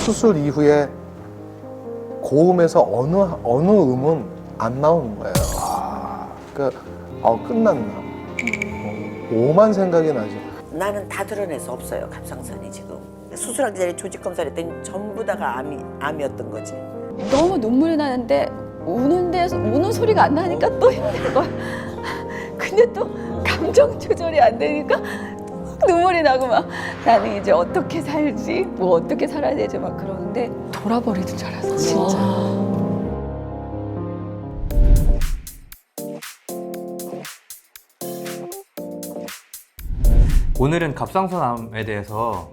수술 이후에 고음에서 어느 음은 안 나오는 거예요. 그러니까 끝났나? 오만 생각이 나죠. 나는 다 드러내서 없어요. 갑상선이 지금. 수술하기 전에 조직 검사를 했더니 전부 다가 암이었던 거지. 너무 눈물이 나는데 우는 소리가 안 나니까 또 힘든 거야. 근데 또 감정 조절이 안 되니까 눈물이 나고 막 나는 이제 어떻게 살지, 뭐 어떻게 살아야 되지 막 그러는데 돌아버리는 줄 알았어 진짜. 오늘은 갑상선암에 대해서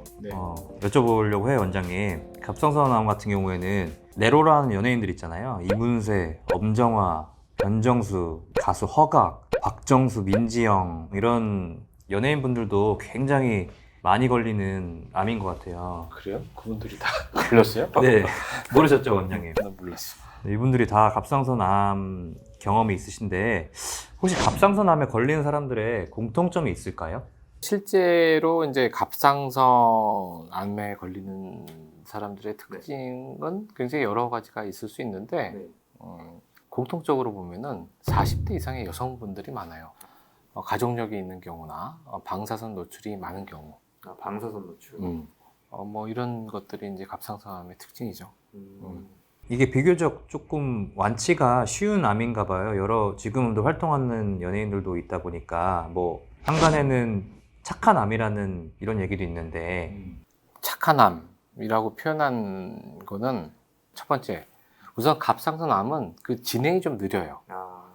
여쭤보려고 해요, 원장님. 갑상선암 같은 경우에는 네로라는 연예인들 있잖아요. 이문세, 엄정화, 변정수, 가수 허각, 박정수, 민지영 이런 연예인 분들도 굉장히 많이 걸리는 암인 것 같아요. 그래요? 그분들이 다 걸렸어요? 네, 모르셨죠, 원장님? 난 몰랐어. 이분들이 다 갑상선암 경험이 있으신데 혹시 갑상선암에 걸리는 사람들의 공통점이 있을까요? 실제로 이제 갑상선암에 걸리는 사람들의 특징은 굉장히 여러 가지가 있을 수 있는데 공통적으로 보면은 40대 이상의 여성분들이 많아요. 가족력이 있는 경우나 방사선 노출이 많은 경우. 방사선 노출. 뭐 이런 것들이 이제 갑상선암의 특징이죠. 이게 비교적 조금 완치가 쉬운 암인가 봐요. 지금도 활동하는 연예인들도 있다 보니까 뭐 한간에는 착한 암이라는 이런 얘기도 있는데 착한 암이라고 표현한 거는 첫 번째, 우선 갑상선암은 그 진행이 좀 느려요.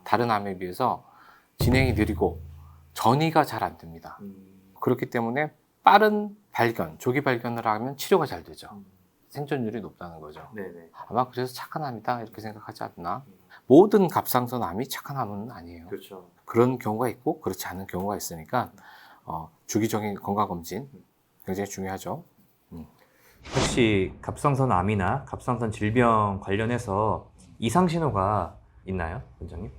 다른 암에 비해서 진행이 느리고 전이가 잘 안 됩니다. 그렇기 때문에 빠른 발견, 조기 발견을 하면 치료가 잘 되죠. 생존율이 높다는 거죠. 네네. 아마 그래서 착한 암이다 이렇게 생각하지 않나. 모든 갑상선암이 착한 암은 아니에요. 그렇죠. 그런 경우가 있고 그렇지 않은 경우가 있으니까 주기적인 건강검진 굉장히 중요하죠. 혹시 갑상선암이나 갑상선 질병 관련해서 이상 신호가 있나요, 원장님?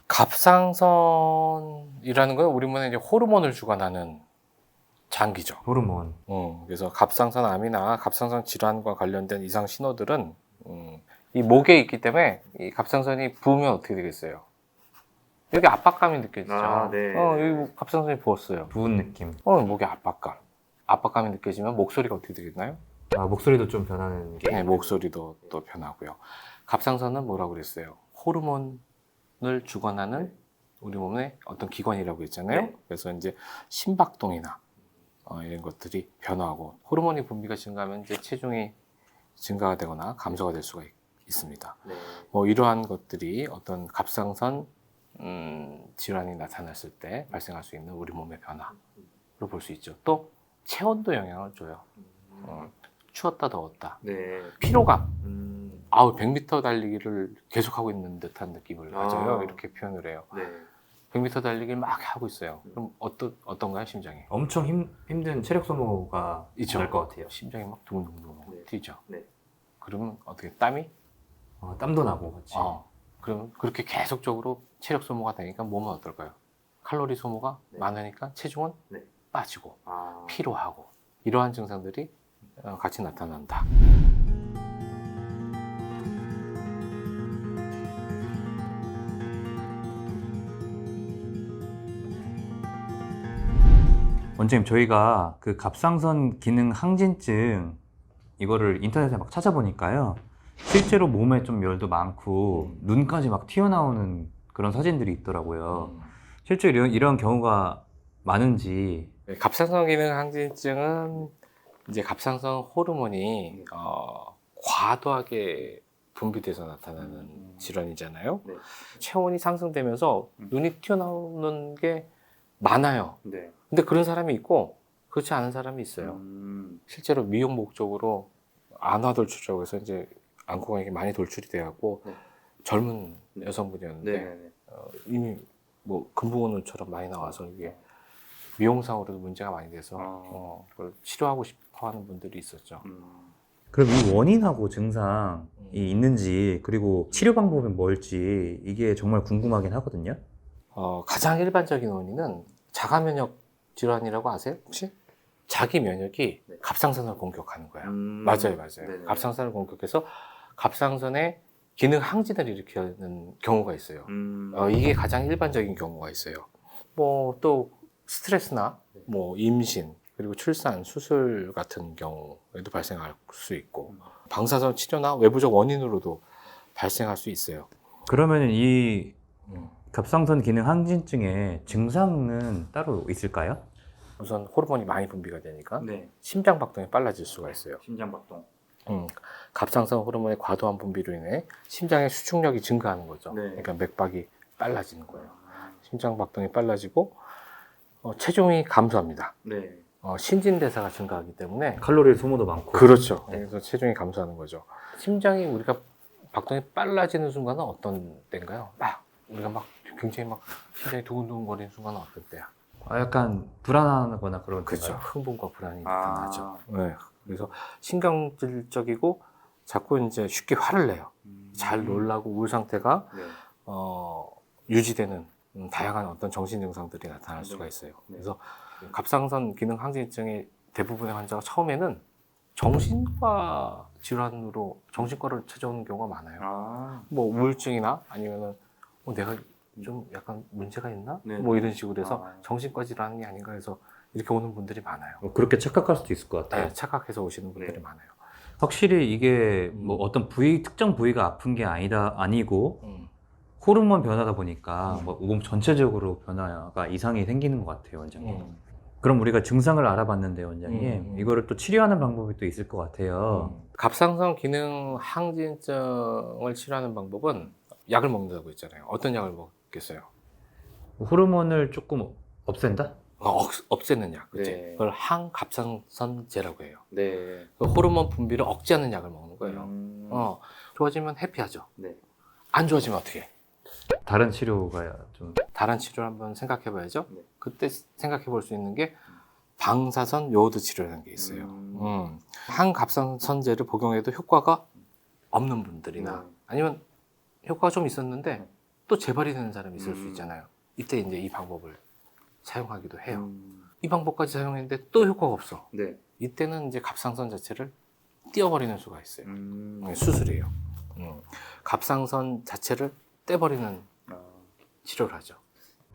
갑상선이라는 건 우리 몸에 이제 호르몬을 주관하는 장기죠. 호르몬. 그래서 갑상선암이나 갑상선 질환과 관련된 이상 신호들은 이 목에 있기 때문에 이 갑상선이 부으면 어떻게 되겠어요? 여기 압박감이 느껴지죠. 네. 여기 갑상선이 부었어요. 부은 느낌. 목에 압박감이 느껴지면 목소리가 어떻게 되겠나요? 목소리도 좀 변하는 게. 네, 목소리도 또 변하고요. 갑상선은 뭐라고 그랬어요? 호르몬을 주관하는 우리 몸의 어떤 기관이라고 했잖아요. 네. 그래서 이제 심박동이나 이런 것들이 변화하고 호르몬이 분비가 증가하면 이제 체중이 증가가 되거나 감소가 될 수가 있습니다. 네. 뭐 이러한 것들이 어떤 갑상선 질환이 나타났을 때 발생할 수 있는 우리 몸의 변화로 볼 수 있죠. 또 체온도 영향을 줘요. 추웠다 더웠다. 네. 피로감. 100m 달리기를 계속하고 있는 듯한 느낌을 가져요. 이렇게 표현을 해요. 네. 100m 달리기를 막 하고 있어요. 그럼 어떤가요, 심장이? 엄청 힘든 체력 소모가 있죠. 날 것 같아요. 심장이 막 두근두근 네. 뛰죠. 네. 그러면 어떻게 땀이? 땀도 나고 같이. 그러면 그렇게 계속적으로 체력 소모가 되니까 몸은 어떨까요? 칼로리 소모가 네. 많으니까 체중은 네. 빠지고 피로하고 이러한 증상들이 같이 나타난다. 원장님, 저희가 그 갑상선 기능 항진증 이거를 인터넷에 막 찾아보니까요, 실제로 몸에 좀 열도 많고 눈까지 막 튀어나오는 그런 사진들이 있더라고요. 실제로 이런 경우가 많은지. 네, 갑상선 기능 항진증은 이제 갑상선 호르몬이 과도하게 분비돼서 나타나는 질환이잖아요. 네. 체온이 상승되면서 눈이 튀어나오는 게 많아요. 네. 근데 그런 사람이 있고 그렇지 않은 사람이 있어요. 실제로 미용 목적으로 안화 돌출이라고 해서 이제 안구가 많이 돌출이 돼갖고 네. 젊은 여성분이었는데 이미 뭐 금붕어눈처럼 많이 나와서 이게 미용상으로도 문제가 많이 돼서 그걸 치료하고 싶어하는 분들이 있었죠. 그럼 이 원인하고 증상이 있는지, 그리고 치료 방법은 뭘지 이게 정말 궁금하긴 하거든요. 가장 일반적인 원인은 자가 면역 질환이라고 아세요? 혹시? 자기 면역이 네. 갑상선을 공격하는 거예요. 음. 맞아요. 네네. 갑상선을 공격해서 갑상선의 기능 항진을 일으키는 경우가 있어요. 이게 가장 일반적인 경우가 있어요. 뭐 또 스트레스나 뭐 임신 그리고 출산, 수술 같은 경우에도 발생할 수 있고 방사선 치료나 외부적 원인으로도 발생할 수 있어요. 그러면 이 음. 갑상선 기능 항진증의 증상은 따로 있을까요? 우선 호르몬이 많이 분비가 되니까 네. 심장 박동이 빨라질 수가 있어요. 심장 박동. 갑상선 호르몬의 과도한 분비로 인해 심장의 수축력이 증가하는 거죠. 네. 그러니까 맥박이 빨라지는 거예요. 심장 박동이 빨라지고 체중이 감소합니다. 네. 신진대사가 증가하기 때문에 칼로리 소모도 많고. 그렇죠. 네. 그래서 체중이 감소하는 거죠. 심장이 우리가 박동이 빨라지는 순간은 어떤 때인가요? 우리가 막 굉장히 막 심장이 두근두근 거리는 순간은 어떤 때야? 약간 불안하거나 그런 그렇죠. 건가요? 흥분과 불안이 아. 나타나죠. 네. 그래서 신경질적이고 자꾸 이제 쉽게 화를 내요. 잘 놀라고 우울 상태가 네. 유지되는 다양한 어떤 정신 증상들이 나타날 수가 있어요. 그래서 갑상선 기능 항진증의 대부분의 환자가 처음에는 정신과 질환으로 정신과를 찾아오는 경우가 많아요. 뭐 우울증이나 아니면은 내가 좀 약간 문제가 있나? 네. 뭐 이런 식으로 해서 정신과 질환이 아닌가 해서 이렇게 오는 분들이 많아요. 그렇게 착각할 수도 있을 것 같아요. 네, 착각해서 오시는 분들이 네. 많아요. 확실히 이게 뭐 어떤 특정 부위가 아픈 게 아니고 음. 호르몬 변화다 보니까 뭐 몸 전체적으로 변화가 이상이 생기는 것 같아요, 원장님. 그럼 우리가 증상을 알아봤는데 원장님, 이거를 또 치료하는 방법이 또 있을 것 같아요. 갑상선 기능 항진증을 치료하는 방법은 약을 먹는다고 했잖아요. 어떤 약을 먹겠어요? 호르몬을 조금 없앤다? 없애는 약, 그치? 네. 그걸 항갑상선제라고 해요. 네. 그 호르몬 분비를 억제하는 약을 먹는 거예요. 좋아지면 해피하죠. 네. 안 좋아지면 어떻게 해? 다른 치료가 좀 다른 치료를 한번 생각해 봐야죠. 네. 그때 생각해 볼 수 있는 게 방사선 요오드 치료라는 게 있어요. 항갑상선제를 복용해도 효과가 없는 분들이나 아니면 효과가 좀 있었는데 또 재발이 되는 사람이 있을 수 있잖아요. 이때 이제 이 방법을 사용하기도 해요. 이 방법까지 사용했는데 또 효과가 없어. 네. 이때는 이제 갑상선 자체를 떼어버리는 수가 있어요. 수술이에요. 갑상선 자체를 떼버리는 치료를 하죠.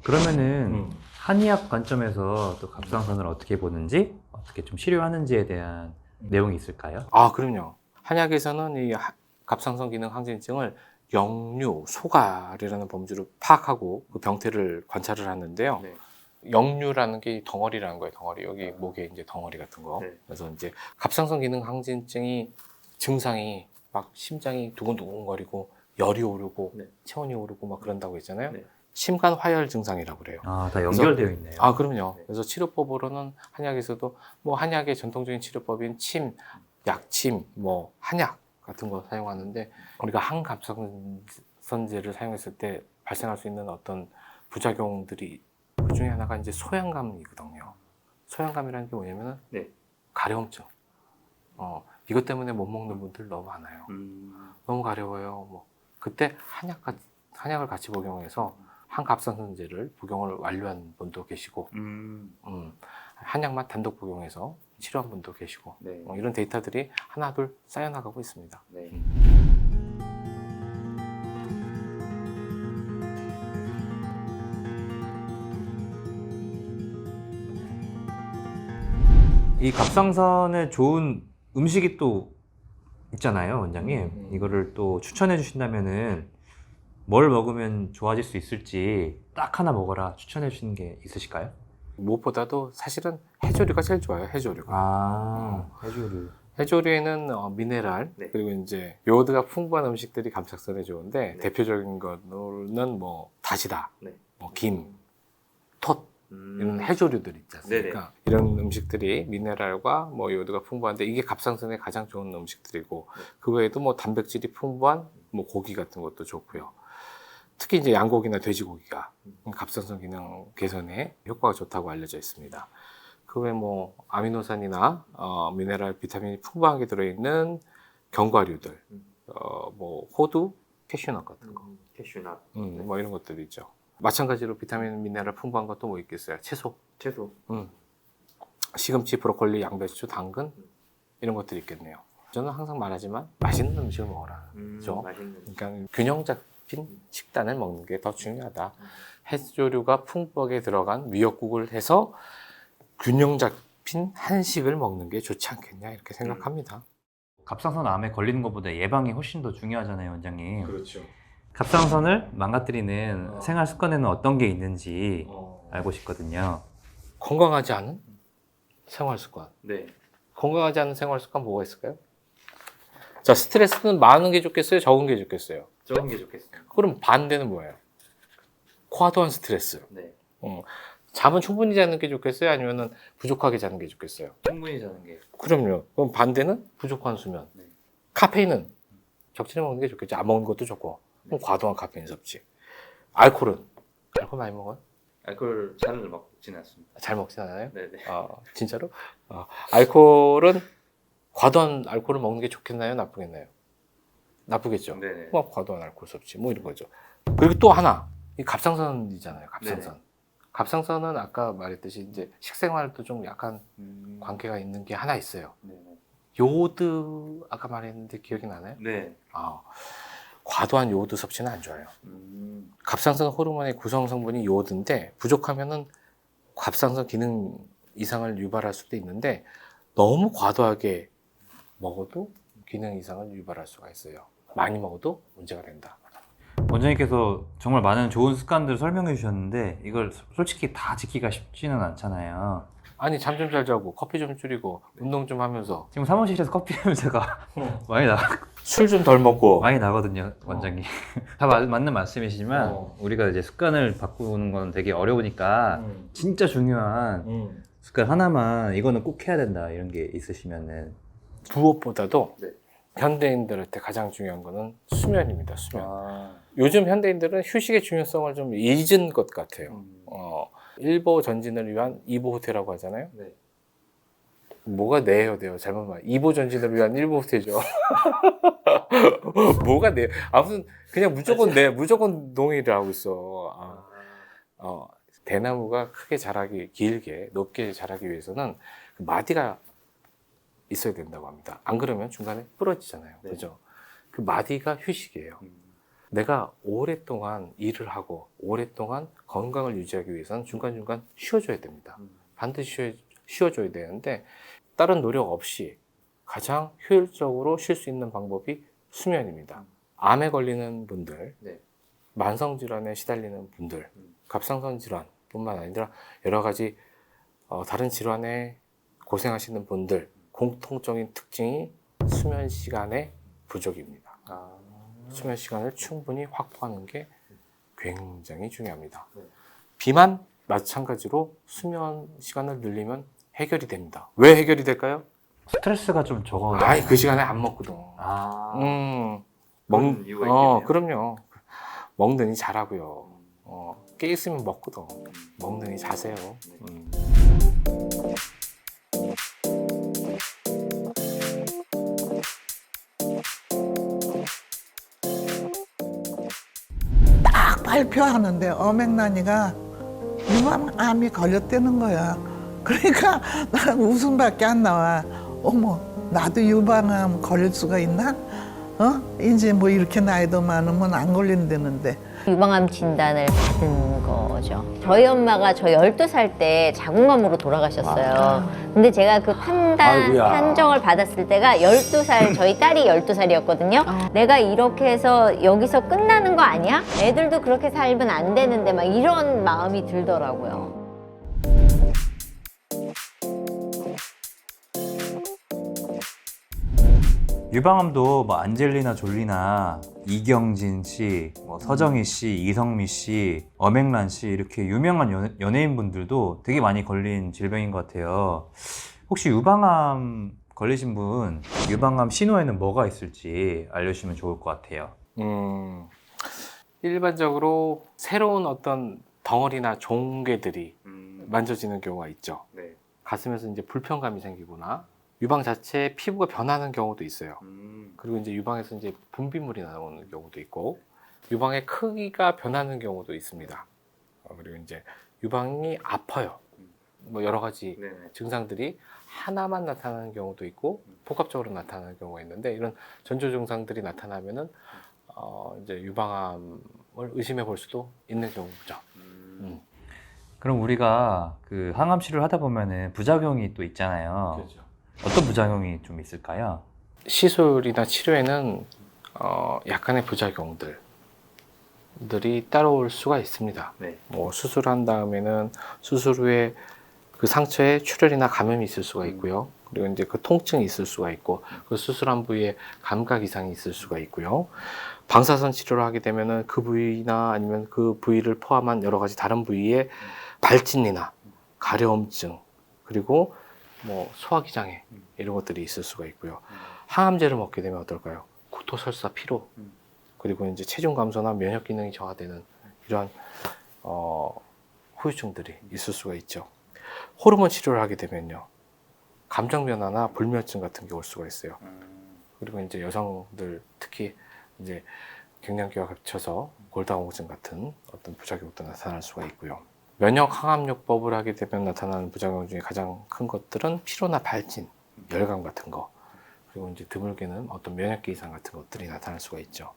그러면은 한의학 관점에서 또 갑상선을 어떻게 보는지, 어떻게 좀 치료하는지에 대한 내용이 있을까요? 그럼요. 한약에서는 이 갑상선 기능 항진증을 역류, 소갈이라는 범주로 파악하고 그 병태를 관찰을 하는데요. 네. 역류라는 게 덩어리라는 거예요. 덩어리. 여기 목에 이제 덩어리 같은 거. 네. 그래서 이제 갑상선 기능 항진증이 증상이 막 심장이 두근두근거리고 열이 오르고 네. 체온이 오르고 막 그런다고 했잖아요. 네. 심간 화열 증상이라고 그래요. 다 연결되어 있네요. 그럼요. 네. 그래서 치료법으로는 한약에서도 뭐 한약의 전통적인 치료법인 침, 약침, 뭐 한약 같은 거 사용하는데 우리가 항갑상선제를 사용했을 때 발생할 수 있는 어떤 부작용들이 그 중에 하나가 이제 소양감이거든요. 소양감이라는 게 뭐냐면은 네. 가려움증. 이것 때문에 못 먹는 분들 너무 많아요. 너무 가려워요. 뭐 그때 한약을 같이 복용해서 항갑상선제를 복용을 완료한 분도 계시고, 한약만 단독 복용해서 치료한 분도 계시고, 네. 이런 데이터들이 하나둘 쌓여나가고 있습니다. 네. 이 갑상선에 좋은 음식이 또 있잖아요, 원장님. 이거를 또 추천해 주신다면은 뭘 먹으면 좋아질 수 있을지 딱 하나 먹어라 추천해 주시는 게 있으실까요? 무엇보다도 사실은 해조류가 제일 좋아요. 해조류가. 해조류. 해조류에는 미네랄 네. 그리고 이제 요오드가 풍부한 음식들이 갑상선에 좋은데 네. 대표적인 거는 뭐 다시다, 네. 뭐 김, 톳 이런 해조류들 있지 않습니까? 이런 음식들이 미네랄과 뭐 요오드가 풍부한데 이게 갑상선에 가장 좋은 음식들이고 그 외에도 뭐 단백질이 풍부한 뭐 고기 같은 것도 좋고요. 특히 이제 양고기나 돼지고기가 갑상선 기능 개선에 효과가 좋다고 알려져 있습니다. 그 외에 뭐 아미노산이나 미네랄, 비타민이 풍부하게 들어있는 견과류들, 뭐 호두, 캐슈넛 같은 거, 캐슈넛. 뭐 이런 것들이 있죠. 마찬가지로 비타민, 미네랄 풍부한 것도 뭐 있겠어요? 채소. 시금치, 브로콜리, 양배추, 당근 이런 것들이 있겠네요. 저는 항상 말하지만 맛있는 음식을 먹어라. 그렇죠? 그러니까 균형 잡힌 식단을 먹는 게 더 중요하다. 해조류가 풍부하게 들어간 미역국을 해서 균형 잡힌 한식을 먹는 게 좋지 않겠냐 이렇게 생각합니다. 갑상선암에 걸리는 것보다 예방이 훨씬 더 중요하잖아요, 원장님. 그렇죠. 갑상선을 망가뜨리는 생활 습관에는 어떤 게 있는지 알고 싶거든요. 건강하지 않은 생활 습관. 네. 건강하지 않은 생활 습관 뭐가 있을까요? 자, 스트레스는 많은 게 좋겠어요? 적은 게 좋겠어요? 적은 게 좋겠어요. 그럼 반대는 뭐예요? 과도한 스트레스. 네. 잠은 충분히 자는 게 좋겠어요? 아니면 부족하게 자는 게 좋겠어요? 충분히 자는 게. 그럼요. 그럼 반대는 부족한 수면. 네. 카페인은 적절히 먹는 게 좋겠죠. 안 먹는 것도 좋고. 그럼 과도한 카페인 섭취. 알코올은? 알코올 많이 먹어요? 알코올 잘 먹지는 않습니다. 잘 먹진 않아요? 네네. 진짜로? 알코올은 과도한 알코올을 먹는 게 좋겠나요? 나쁘겠나요? 나쁘겠죠. 네네. 뭐 과도한 알코올 섭취 뭐 이런 거죠. 그리고 또 하나 이 갑상선이잖아요. 갑상선. 네네. 갑상선은 아까 말했듯이 이제 식생활도 좀 약간 관계가 있는 게 하나 있어요. 네네. 요오드 아까 말했는데 기억이 나나요? 네. 과도한 요오드 섭취는 안 좋아요. 갑상선 호르몬의 구성 성분이 요오드인데 부족하면은 갑상선 기능 이상을 유발할 수도 있는데 너무 과도하게 먹어도 기능 이상을 유발할 수가 있어요. 많이 먹어도 문제가 된다. 원장님께서 정말 많은 좋은 습관들을 설명해 주셨는데 이걸 솔직히 다 지키기가 쉽지는 않잖아요. 아니 잠 좀 잘 자고 커피 좀 줄이고 운동 좀 하면서 지금 사무실에서 커피 냄새가 술 좀 덜 먹고 많이 나거든요, 원장님. 다 맞는 말씀이시지만 우리가 이제 습관을 바꾸는 건 되게 어려우니까 진짜 중요한 습관 하나만 이거는 꼭 해야 된다 이런 게 있으시면은. 무엇보다도 네. 현대인들한테 가장 중요한 거는 수면입니다. 수면. 요즘 현대인들은 휴식의 중요성을 좀 잊은 것 같아요. 일보 전진을 위한 2보 후퇴라고 하잖아요. 네. 뭐가 내요 돼요? 잘못 말. 2보 전진을 위한 1보 후퇴죠. 뭐가 내? 아무튼 그냥 무조건 내, 무조건 동의를 하고 있어. 대나무가 크게 자라기, 길게, 높게 자라기 위해서는 그 마디가 있어야 된다고 합니다. 안 그러면 중간에 부러지잖아요. 네. 그죠? 그 마디가 휴식이에요. 내가 오랫동안 일을 하고 오랫동안 건강을 유지하기 위해서는 중간중간 쉬어줘야 됩니다. 반드시 쉬어줘야 되는데 다른 노력 없이 가장 효율적으로 쉴 수 있는 방법이 수면입니다. 암에 걸리는 분들, 네. 만성질환에 시달리는 분들, 갑상선 질환뿐만 아니라 여러 가지 다른 질환에 고생하시는 분들 공통적인 특징이 수면 시간의 부족입니다. 수면 시간을 충분히 확보하는 게 굉장히 중요합니다. 네. 비만 마찬가지로 수면 시간을 늘리면 해결이 됩니다. 왜 해결이 될까요? 스트레스가 좀 적어. 그 시간에 안 먹거든. 그런 이유가 있겠네요. 그럼요. 먹느니 자라고요. 깨 있으면 먹거든. 먹느니 자세요. 딱 발표하는데 어맹란이가 유방암이 걸렸다는 거야. 그러니까 나는 웃음밖에 안 나와. 어머, 나도 유방암 걸릴 수가 있나? 이제 뭐 이렇게 나이도 많으면 안 걸린다는데. 유방암 진단을 받은 거죠. 저희 엄마가 저 12살 때 자궁암으로 돌아가셨어요. 근데 제가 그 판정을 받았을 때가 12살, 저희 딸이 12살이었거든요. 내가 이렇게 해서 여기서 끝나는 거 아니야? 애들도 그렇게 살면 안 되는데 막 이런 마음이 들더라고요. 유방암도 뭐 안젤리나 졸리나 이경진 씨, 뭐 서정희 씨, 이성미 씨, 엄앵란 씨 이렇게 유명한 연예인 분들도 되게 많이 걸린 질병인 것 같아요. 혹시 유방암 걸리신 분 유방암 신호에는 뭐가 있을지 알려주시면 좋을 것 같아요. 일반적으로 새로운 어떤 덩어리나 종괴들이 만져지는 경우가 있죠. 네. 가슴에서 이제 불편감이 생기거나 유방 자체의 피부가 변하는 경우도 있어요. 그리고 이제 유방에서 이제 분비물이 나오는 경우도 있고, 유방의 크기가 변하는 경우도 있습니다. 그리고 이제 유방이 아파요. 뭐 여러 가지 증상들이 하나만 나타나는 경우도 있고 복합적으로 나타나는 경우가 있는데 이런 전조 증상들이 나타나면은 이제 유방암을 의심해 볼 수도 있는 경우죠. 그럼 우리가 그 항암 치료를 하다 보면은 부작용이 또 있잖아요. 어떤 부작용이 좀 있을까요? 시술이나 치료에는 약간의 부작용들이 따라올 수가 있습니다. 뭐 수술한 다음에는 수술 후에 그 상처에 출혈이나 감염이 있을 수가 있고요. 그리고 이제 그 통증이 있을 수가 있고 그 수술한 부위에 감각 이상이 있을 수가 있고요. 방사선 치료를 하게 되면은 그 부위나 아니면 그 부위를 포함한 여러 가지 다른 부위에 발진이나 가려움증 그리고 뭐 소화기 장애 이런 것들이 있을 수가 있고요. 항암제를 먹게 되면 어떨까요? 구토, 설사, 피로 그리고 이제 체중 감소나 면역 기능이 저하되는 이러한 후유증들이 있을 수가 있죠. 호르몬 치료를 하게 되면요, 감정 변화나 불면증 같은 게 올 수가 있어요. 그리고 이제 여성들 특히 이제 갱년기와 겹쳐서 골다공증 같은 어떤 부작용도 나타날 수가 있고요. 면역 항암요법을 하게 되면 나타나는 부작용 중에 가장 큰 것들은 피로나 발진, 열감 같은 거, 그리고 이제 드물게는 어떤 면역기 이상 같은 것들이 나타날 수가 있죠.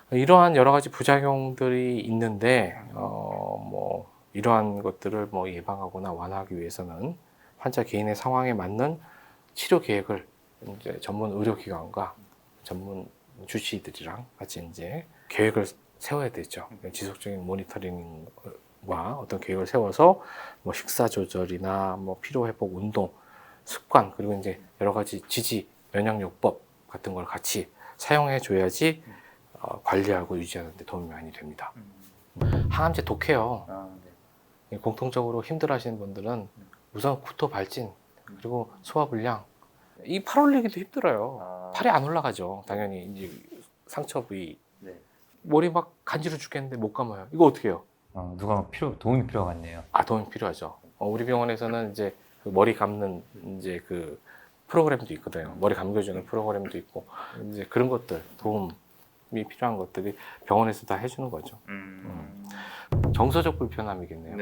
이러한 여러 가지 부작용들이 있는데 뭐 이러한 것들을 뭐 예방하거나 완화하기 위해서는 환자 개인의 상황에 맞는 치료 계획을 이제 전문 의료기관과 전문 주치의들이랑 같이 이제 계획을 세워야 되죠. 지속적인 모니터링과 어떤 계획을 세워서 뭐 식사 조절이나 뭐 피로 회복, 운동, 습관 그리고 이제 여러 가지 지지 면역요법 같은 걸 같이 사용해 줘야지 관리하고 유지하는 데 도움이 많이 됩니다. 항암제 독해요. 공통적으로 힘들어하시는 분들은 우선 구토, 발진 그리고 소화불량 이 팔 올리기도 힘들어요. 팔이 안 올라가죠. 당연히 이제 상처 부위 머리 막 간지러 죽겠는데 못 감아요. 이거 어떻게 해요? 누가 도움이 필요하겠네요. 도움이 필요하죠. 우리 병원에서는 이제 그 머리 감는 이제 그 프로그램도 있거든요. 머리 감겨주는 프로그램도 있고 이제 그런 것들 도움이 필요한 것들이 병원에서 다 해주는 거죠. 정서적 불편함이겠네요.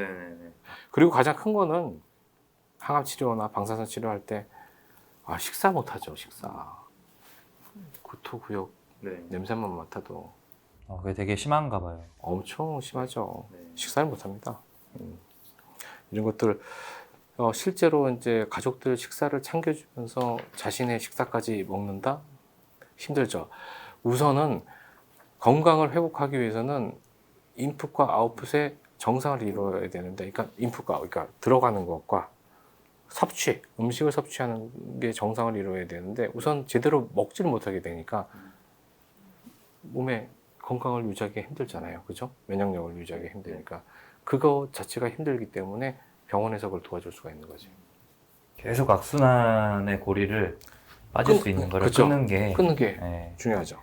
그리고 가장 큰 거는 항암 치료나 방사선 치료할 때 식사 못 하죠. 식사 구토, 구역, 냄새만 맡아도 그게 되게 심한가 봐요. 엄청 심하죠. 식사를 못 합니다. 이런 것들 실제로 이제 가족들 식사를 챙겨주면서 자신의 식사까지 먹는다? 힘들죠. 우선은 건강을 회복하기 위해서는 인풋과 아웃풋의 정상을 이루어야 되는데, 그러니까 인풋과 그러니까 들어가는 것과 섭취, 음식을 섭취하는 게 정상을 이루어야 되는데 우선 제대로 먹지를 못하게 되니까 몸에 건강을 유지하기 힘들잖아요. 그죠? 면역력을 유지하기 힘드니까 그거 자체가 힘들기 때문에 병원에서 그걸 도와줄 수가 있는 거지. 계속 악순환의 고리를 빠질 수 있는 거를 그쵸? 끊는 게 네. 중요하죠.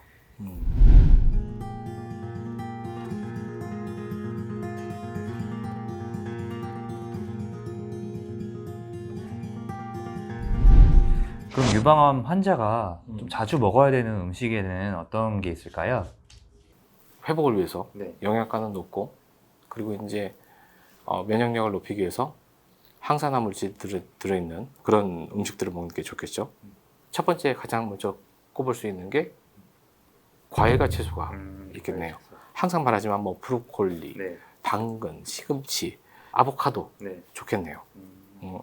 그럼 유방암 환자가 좀 자주 먹어야 되는 음식에는 어떤 게 있을까요? 회복을 위해서 영양가는 높고 그리고 이제 면역력을 높이기 위해서 항산화 물질들이 들어있는 그런 음식들을 먹는 게 좋겠죠. 첫 번째 가장 먼저 꼽을 수 있는 게 과일과 채소가 있겠네요. 항상 말하지만 뭐 브로콜리, 당근, 시금치, 아보카도 좋겠네요.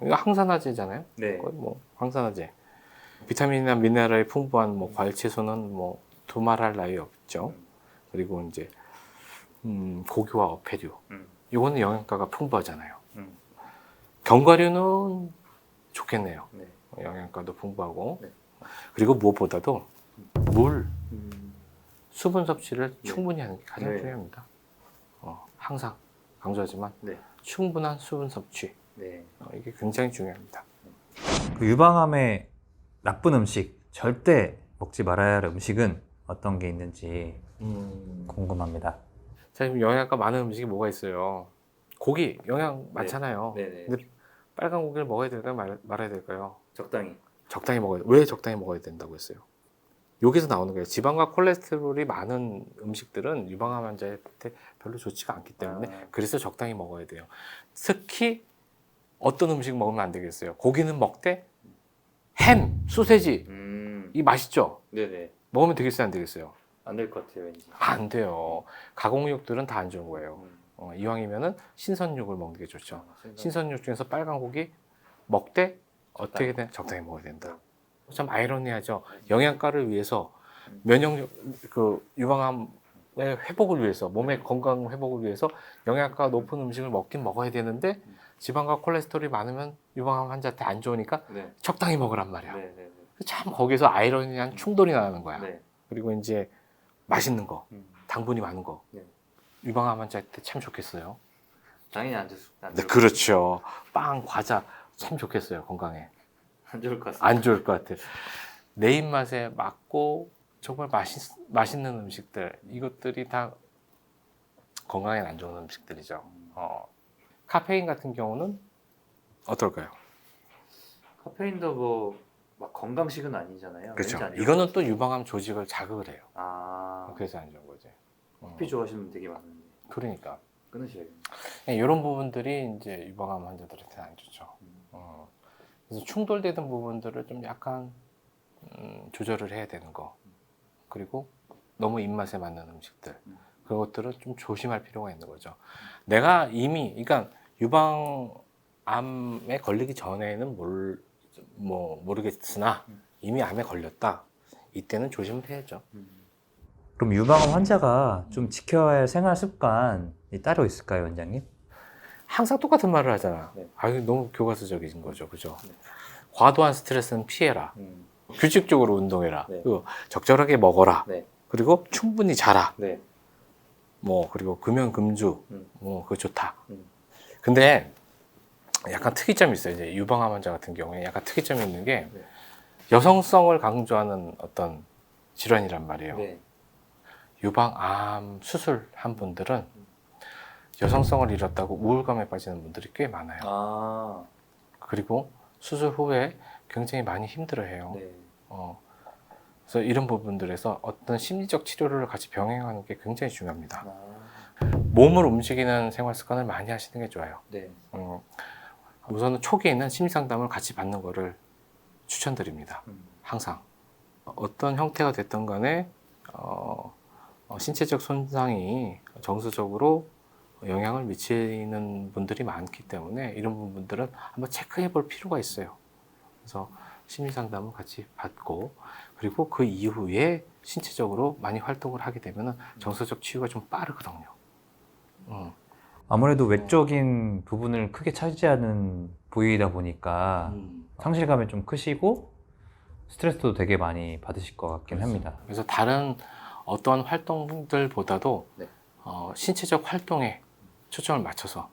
이거 항산화제잖아요. 거의 뭐 항산화제. 비타민이나 미네랄이 풍부한 뭐 과일 채소는 뭐 두말할 나위 없죠. 그리고 이제 고기와 어패류. 이거는 영양가가 풍부하잖아요. 견과류는 좋겠네요. 영양가도 풍부하고 그리고 무엇보다도 물, 수분 섭취를 충분히 하는 게 가장 중요합니다. 항상 강조하지만 충분한 수분 섭취 이게 굉장히 중요합니다. 그 유방암의 나쁜 음식, 절대 먹지 말아야 할 음식은 어떤 게 있는지 궁금합니다. 자, 지금 영양가 많은 음식이 뭐가 있어요? 고기 영양 많잖아요. 근데 빨간 고기를 먹어야 될까요? 말아야 될까요? 적당히 먹어야 돼. 왜 적당히 먹어야 된다고 했어요? 여기서 나오는 거예요. 지방과 콜레스테롤이 많은 음식들은 유방암 환자한테 별로 좋지가 않기 때문에 그래서 적당히 먹어야 돼요. 특히 어떤 음식 먹으면 안 되겠어요? 고기는 먹되 햄, 소세지 이 맛있죠? 네네. 먹으면 되겠어요, 안 되겠어요? 안 될 것 같아요, 왠지. 안 돼요. 가공육들은 다 안 좋은 거예요. 이왕이면은 신선육을 먹는 게 좋죠. 신선육 중에서 빨간 고기 먹되 어떻게든 적당히 먹어야 된다. 참 아이러니하죠. 영양가를 위해서 면역력, 그 유방암의 회복을 위해서, 몸의 건강 회복을 위해서 영양가 높은 음식을 먹긴 먹어야 되는데 지방과 콜레스테롤이 많으면 유방암 환자한테 안 좋으니까 네. 적당히 먹으란 말이야. 네네네. 참 거기서 아이러니한 충돌이 나는 거야. 네. 그리고 이제 맛있는 거, 당분이 많은 거, 네. 유방암 환자한테 참 좋겠어요. 당연히 안 좋을 네, 그렇죠. 빵, 과자 참 좋겠어요, 건강에. 안 좋을 것 같습니다. 안 좋을 것 같아요. 내 입맛에 맞고 정말 맛있는 음식들, 이것들이 다 건강에 안 좋은 음식들이죠. 카페인 같은 경우는 어떨까요? 카페인도 뭐 막 건강식은 아니잖아요. 그렇죠. 왠지 안 좋을 이거는 것 또 유방암 조직을 자극을 해요. 같아요. 아, 그래서 안 좋은 거지. 커피 좋아하시는 분 되게 많은데 그러니까 끊으셔야겠네요. 이런 부분들이 이제 유방암 환자들한테 안 좋죠. 그래서 충돌되는 부분들을 좀 약간 조절을 해야 되는 거. 그리고 너무 입맛에 맞는 음식들. 그런 것들은 좀 조심할 필요가 있는 거죠. 내가 이미, 그러니까 유방암에 걸리기 전에는 모르겠으나 이미 암에 걸렸다. 이때는 조심을 해야죠. 그럼 유방암 환자가 좀 지켜야 할 생활 습관이 따로 있을까요, 원장님? 항상 똑같은 말을 하잖아. 네. 아유, 너무 교과서적인 거죠. 그죠? 네. 과도한 스트레스는 피해라. 규칙적으로 운동해라. 네. 그리고 적절하게 먹어라. 네. 그리고 충분히 자라. 네. 그리고 금연금주. 그거 좋다. 음. 근데 약간 특이점이 있어요. 이제 유방암 환자 같은 경우에 약간 특이점이 있는 게 네. 여성성을 강조하는 어떤 질환이란 말이에요. 네. 유방암 수술한 분들은 여성성을 잃었다고 우울감에 빠지는 분들이 꽤 많아요. 아, 그리고 수술 후에 굉장히 많이 힘들어해요. 네. 그래서 이런 부분들에서 어떤 심리적 치료를 같이 병행하는 게 굉장히 중요합니다. 아, 몸을 움직이는 생활 습관을 많이 하시는 게 좋아요. 네. 우선은 초기에는 심리상담을 같이 받는 거를 추천드립니다. 항상. 어떤 형태가 됐든 간에 신체적 손상이 정서적으로 영향을 미치는 분들이 많기 때문에 이런 부분들은 한번 체크해 볼 필요가 있어요. 그래서 심리상담을 같이 받고 그리고 그 이후에 신체적으로 많이 활동을 하게 되면 정서적 치유가 좀 빠르거든요. 아무래도 외적인 부분을 크게 차지하는 부위이다 보니까 상실감이 좀 크시고 스트레스도 되게 많이 받으실 것 같긴 합니다. 그래서 다른 어떠한 활동들보다도 네. 신체적 활동에 초점을 맞춰서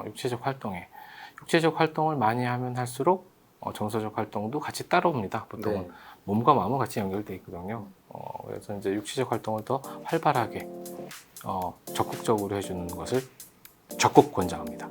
육체적 활동을 많이 하면 할수록 정서적 활동도 같이 따라옵니다. 보통은 네. 몸과 마음은 같이 연결되어 있거든요. 그래서 이제 육체적 활동을 더 활발하게 적극적으로 해주는 것을 적극 권장합니다.